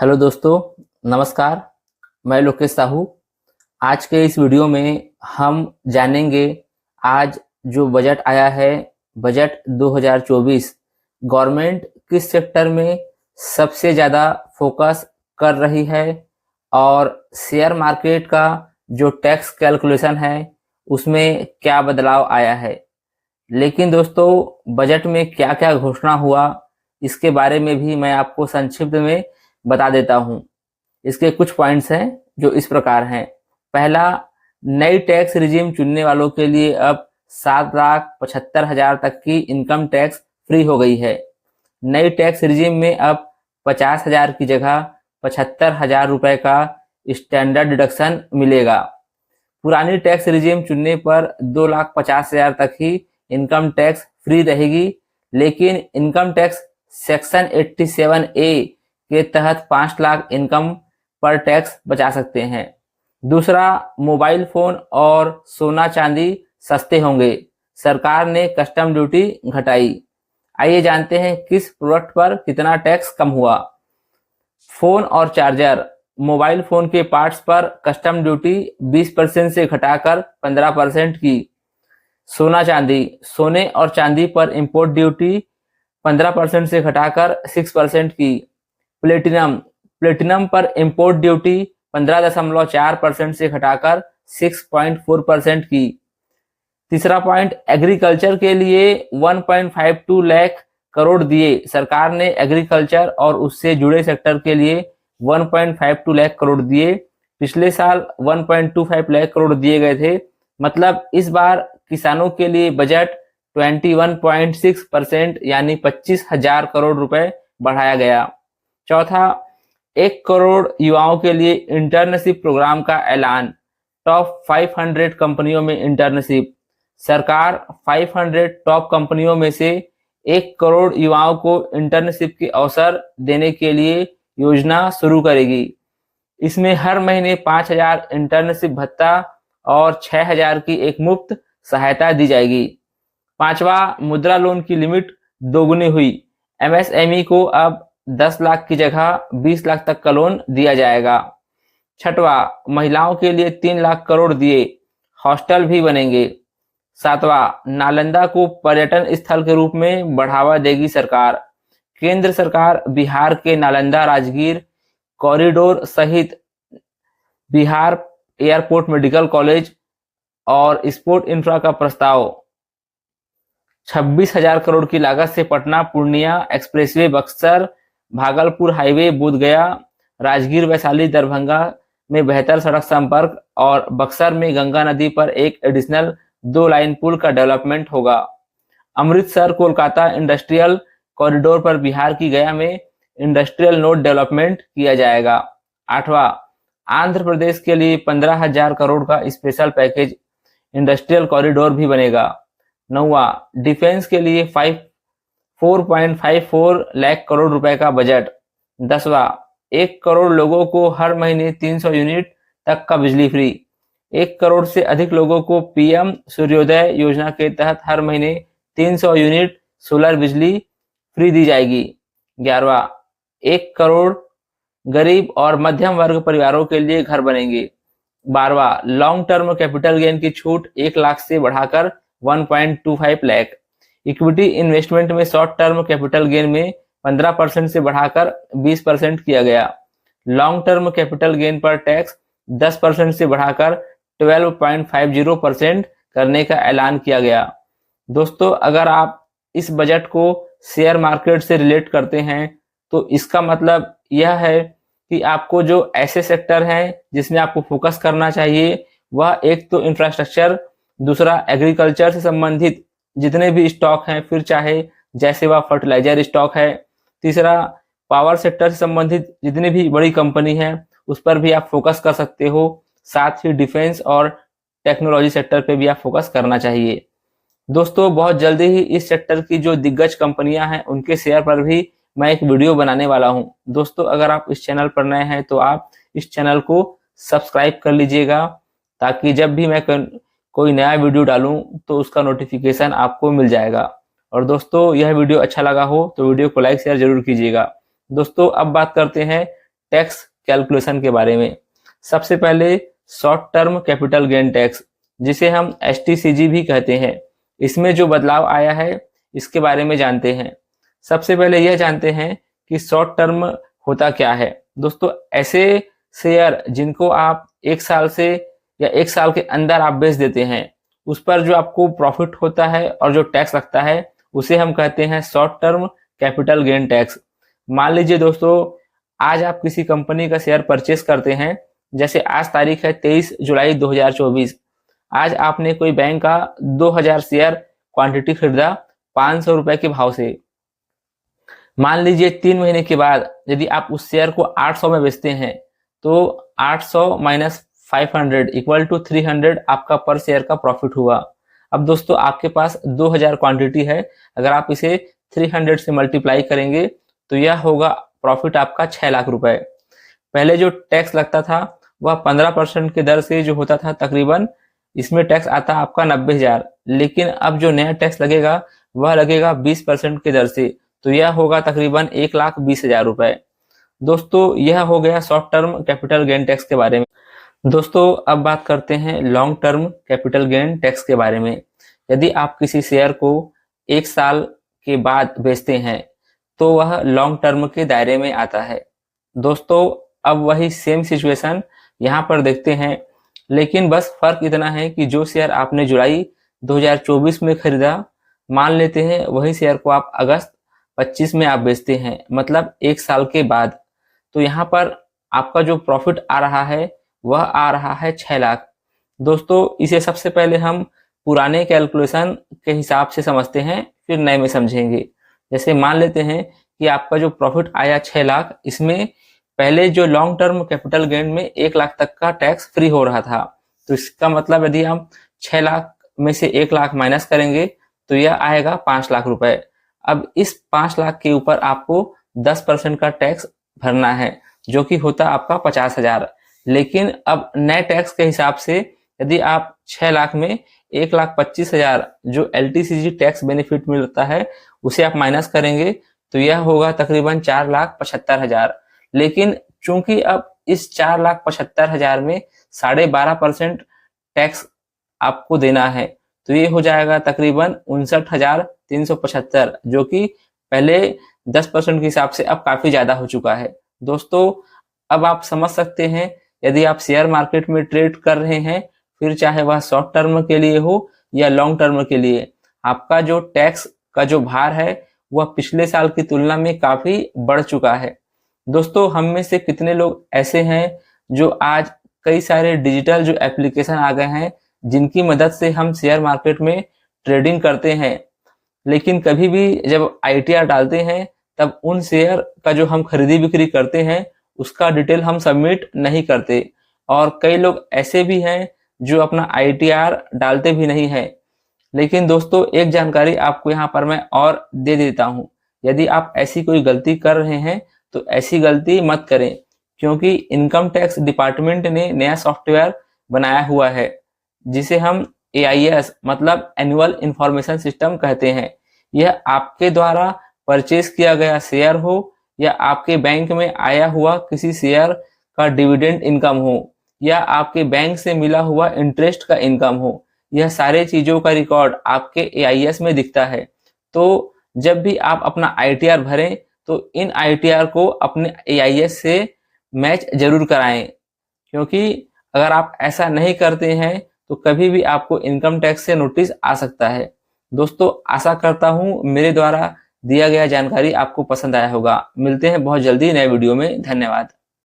Hello दोस्तों, नमस्कार। मैं लोकेश साहू। आज के इस वीडियो में हम जानेंगे आज जो बजट आया है, बजट 2024, गवर्नमेंट किस सेक्टर में सबसे ज़्यादा फोकस कर रही है और शेयर मार्केट का जो टैक्स कैलकुलेशन है उसमें क्या बदलाव आया है। लेकिन दोस्तों, बजट में क्या क्या घोषणा हुआ इसके बारे में भी मैं आपको संक्षिप्त में बता देता हूँ। इसके कुछ पॉइंट्स हैं जो इस प्रकार हैं। पहला, नई टैक्स रिजीम चुनने वालों के लिए अब 7,75,000 तक की इनकम टैक्स फ्री हो गई है। नई टैक्स रिजीम में अब 50,000 की जगह 75,000 रुपए का स्टैंडर्ड डिडक्शन मिलेगा। पुरानी टैक्स रिजीम चुनने पर 2,50,000 तक ही इनकम टैक्स फ्री रहेगी, लेकिन इनकम टैक्स सेक्शन 87A के तहत 5 लाख इनकम पर टैक्स बचा सकते हैं। दूसरा, मोबाइल फोन और सोना चांदी सस्ते होंगे। सरकार ने कस्टम ड्यूटी घटाई। आइए जानते हैं किस प्रोडक्ट पर कितना टैक्स कम हुआ। फोन और चार्जर। मोबाइल फोन के पार्ट्स पर कस्टम ड्यूटी 20% से घटाकर 15% की। सोना चांदी। सोने और चांदी पर इंपोर्ट ड्यूटी 15% से घटाकर 6% की। प्लेटिनम। प्लेटिनम पर इंपोर्ट ड्यूटी 15.4% से घटाकर 6.4% की। तीसरा पॉइंट, एग्रीकल्चर के लिए 1.52 लाख करोड़ दिए। सरकार ने एग्रीकल्चर और उससे जुड़े सेक्टर के लिए 1.52 लाख करोड़ दिए। पिछले साल 1.25 लाख करोड़ दिए गए थे। मतलब इस बार किसानों के लिए बजट 21.6% यानी 25,000 करोड़ रुपए बढ़ाया गया। चौथा, 1 करोड़ युवाओं के लिए इंटर्नशिप प्रोग्राम का ऐलान। टॉप 500 कंपनियों में इंटर्नशिप। सरकार 500 टॉप कंपनियों में से 1 करोड़ युवाओं को इंटर्नशिप के अवसर देने के लिए योजना शुरू करेगी। इसमें हर महीने 5,000 इंटर्नशिप भत्ता और 6,000 की एक मुफ्त सहायता दी जाएगी। पांचवा, मुद्रा लोन की लिमिट दोगुनी हुई। एमएसएमई को अब 10 लाख की जगह 20 लाख तक का लोन दिया जाएगा। छठवा, महिलाओं के लिए 3 लाख करोड़ दिए, हॉस्टल भी बनेंगे। सातवां, नालंदा को पर्यटन स्थल के रूप में बढ़ावा देगी सरकार। केंद्र सरकार बिहार के नालंदा राजगीर कॉरिडोर सहित बिहार एयरपोर्ट मेडिकल कॉलेज और स्पोर्ट इंफ्रा का प्रस्ताव। 26,000 करोड़ की लागत से पटना पूर्णिया एक्सप्रेसवे, बक्सर भागलपुर हाईवे, बोधगया राजगीर वैशाली दरभंगा में बेहतर सड़क संपर्क और बक्सर में गंगा नदी पर एक एडिशनल 2 लाइन पुल का डेवलपमेंट होगा। अमृतसर कोलकाता इंडस्ट्रियल कॉरिडोर पर बिहार की गया में इंडस्ट्रियल नोड डेवलपमेंट किया जाएगा। आठवां, आंध्र प्रदेश के लिए 15,000 करोड़ का स्पेशल पैकेज इंडस्ट्रियल कॉरिडोर भी बनेगा। नौवां, डिफेंस के लिए 4.54 लाख करोड़ रुपए का बजट। 10वां, 1 करोड़ लोगों को हर महीने 300 यूनिट तक का बिजली फ्री। 1 करोड़ से अधिक लोगों को पीएम सूर्योदय योजना के तहत हर महीने 300 यूनिट सोलर बिजली फ्री दी जाएगी। 11वां, 1 करोड़ गरीब और मध्यम वर्ग परिवारों के लिए घर बनेंगे। 12वां, लॉन्ग टर्म कैपिटल गेन की छूट 1 लाख से बढ़ाकर 1.25 लाख। इक्विटी इन्वेस्टमेंट में शॉर्ट टर्म कैपिटल गेन में 15% से बढ़ाकर 20% किया गया। लॉन्ग टर्म कैपिटल गेन पर टैक्स 10% से बढ़ाकर 12.50% करने का ऐलान किया गया। दोस्तों, अगर आप इस बजट को शेयर मार्केट से रिलेट करते हैं तो इसका मतलब यह है कि आपको जो ऐसे सेक्टर हैं जिसमें आपको फोकस करना चाहिए वह एक तो इंफ्रास्ट्रक्चर, दूसरा एग्रीकल्चर से संबंधित जितने भी स्टॉक हैं, फिर चाहे जैसे वह फर्टिलाइजर स्टॉक है। तीसरा, पावर सेक्टर से संबंधित जितनी भी बड़ी कंपनी है उस पर भी आप फोकस कर सकते हो। साथ ही डिफेंस और टेक्नोलॉजी सेक्टर पे भी आप फोकस करना चाहिए। दोस्तों, बहुत जल्दी ही इस सेक्टर की जो दिग्गज कंपनियां हैं उनके शेयर पर भी मैं एक वीडियो बनाने वाला हूं। दोस्तों, अगर आप इस चैनल पर नए हैं तो आप इस चैनल को सब्सक्राइब कर लीजिएगा ताकि जब भी मैं कोई नया वीडियो डालूं तो उसका नोटिफिकेशन आपको मिल जाएगा। और दोस्तों, यह वीडियो अच्छा लगा हो तो वीडियो को लाइक शेयर जरूर कीजिएगा। दोस्तों, अब बात करते हैं टैक्स कैलकुलेशन के बारे में। सबसे पहले short term capital gain tax, जिसे हम STCG भी कहते हैं, इसमें जो बदलाव आया है इसके बारे में जानते हैं। सबसे पहले यह जानते हैं कि शॉर्ट टर्म होता क्या है। दोस्तों, ऐसे शेयर जिनको आप 1 साल से या 1 साल के अंदर आप बेच देते हैं, उस पर जो आपको प्रॉफिट होता है और जो टैक्स लगता है उसे हम कहते हैं short term capital gain tax. मान लीजिए दोस्तों, आज आप किसी कंपनी का शेयर परचेस करते हैं, जैसे आज तारीख है 23 जुलाई 2024। आज आपने कोई बैंक का 2000 शेयर क्वांटिटी खरीदा 500 रुपए के भाव से। मान लीजिए 3 महीने के बाद यदि आप उस शेयर को 800 में बेचते हैं, तो 800 माइनस 500 इक्वल टू 300 आपका पर शेयर का प्रॉफिट हुआ। अब दोस्तों, आपके पास 2000 क्वांटिटी है, अगर आप इसे 300 से मल्टीप्लाई करेंगे तो यह होगा प्रॉफिट आपका 6 लाख रुपए। पहले जो टैक्स लगता था वह 15% के दर से जो होता था, तकरीबन इसमें टैक्स आता आपका 90,000, लेकिन अब जो नया टैक्स लगेगा वह लगेगा 20% के दर से, तो यह होगा तकरीबन 1,20,000 रुपए। दोस्तों, यह हो गया short term capital gain tax के बारे में। दोस्तों, अब बात करते हैं long term capital gain tax के बारे में। यदि आप किसी शेयर को 1 साल के बाद बेचते हैं तो वह लॉन्ग टर्म के दायरे में आता है। दोस्तों, अब वही सेम सिचुएशन यहाँ पर देखते हैं, लेकिन बस फर्क इतना है कि जो शेयर आपने जुलाई 2024 में खरीदा, मान लेते हैं वही शेयर को आप अगस्त 25 में आप बेचते हैं, मतलब 1 साल के बाद, तो यहाँ पर आपका जो प्रॉफिट आ रहा है वह आ रहा है 6 लाख। दोस्तों, इसे सबसे पहले हम पुराने कैलकुलेशन के हिसाब से समझते हैं, फिर नए में समझेंगे। जैसे मान लेते हैं कि आपका जो प्रॉफिट आया 6 लाख, इसमें पहले जो लॉन्ग टर्म कैपिटल गेन में 1 लाख तक का टैक्स फ्री हो रहा था, तो इसका मतलब यदि हम 6 लाख में से 1 लाख माइनस करेंगे तो यह आएगा 5 लाख रुपए। अब इस 5 लाख के ऊपर आपको 10% का टैक्स भरना है, जो कि होता आपका 50,000। लेकिन अब नए टैक्स के हिसाब से यदि आप 6 लाख में 1,25,000 जो LTCG टैक्स बेनिफिट मिलता है उसे आप माइनस करेंगे तो यह होगा तकरीबन 4,75,000। लेकिन चूंकि अब इस 4,75,000 में 12.5% टैक्स आपको देना है, तो ये हो जाएगा तकरीबन 59,375, जो कि पहले 10% के हिसाब से अब काफी ज्यादा हो चुका है। दोस्तों, अब आप समझ सकते हैं, यदि आप शेयर मार्केट में ट्रेड कर रहे हैं, फिर चाहे वह शॉर्ट टर्म के लिए हो या लॉन्ग टर्म के लिए, आपका जो टैक्स का जो भार है वह पिछले साल की तुलना में काफी बढ़ चुका है। दोस्तों, हम में से कितने लोग ऐसे हैं जो आज कई सारे डिजिटल जो एप्लीकेशन आ गए हैं जिनकी मदद से हम शेयर मार्केट में ट्रेडिंग करते हैं, लेकिन कभी भी जब ITR डालते हैं तब उन शेयर का जो हम खरीदी बिक्री करते हैं उसका डिटेल हम सबमिट नहीं करते, और कई लोग ऐसे भी हैं जो अपना ITR डालते भी नहीं है। लेकिन दोस्तों, एक जानकारी आपको यहाँ पर मैं और दे देता हूँ, यदि आप ऐसी कोई गलती कर रहे हैं तो ऐसी गलती मत करें, क्योंकि इनकम टैक्स डिपार्टमेंट ने नया सॉफ्टवेयर बनाया हुआ है जिसे हम AIS मतलब एनुअल इंफॉर्मेशन सिस्टम कहते हैं। यह आपके द्वारा परचेज किया गया शेयर हो या आपके बैंक में आया हुआ किसी शेयर का डिविडेंड इनकम हो या आपके बैंक से मिला हुआ इंटरेस्ट का इनकम हो, यह सारे चीजों का रिकॉर्ड आपके AIS में दिखता है। तो जब भी आप अपना ITR भरें तो इन ITR को अपने AIS से मैच जरूर कराएं, क्योंकि अगर आप ऐसा नहीं करते हैं तो कभी भी आपको इनकम टैक्स से नोटिस आ सकता है। दोस्तों, आशा करता हूं मेरे द्वारा दिया गया जानकारी आपको पसंद आया होगा। मिलते हैं बहुत जल्दी नए वीडियो में। धन्यवाद।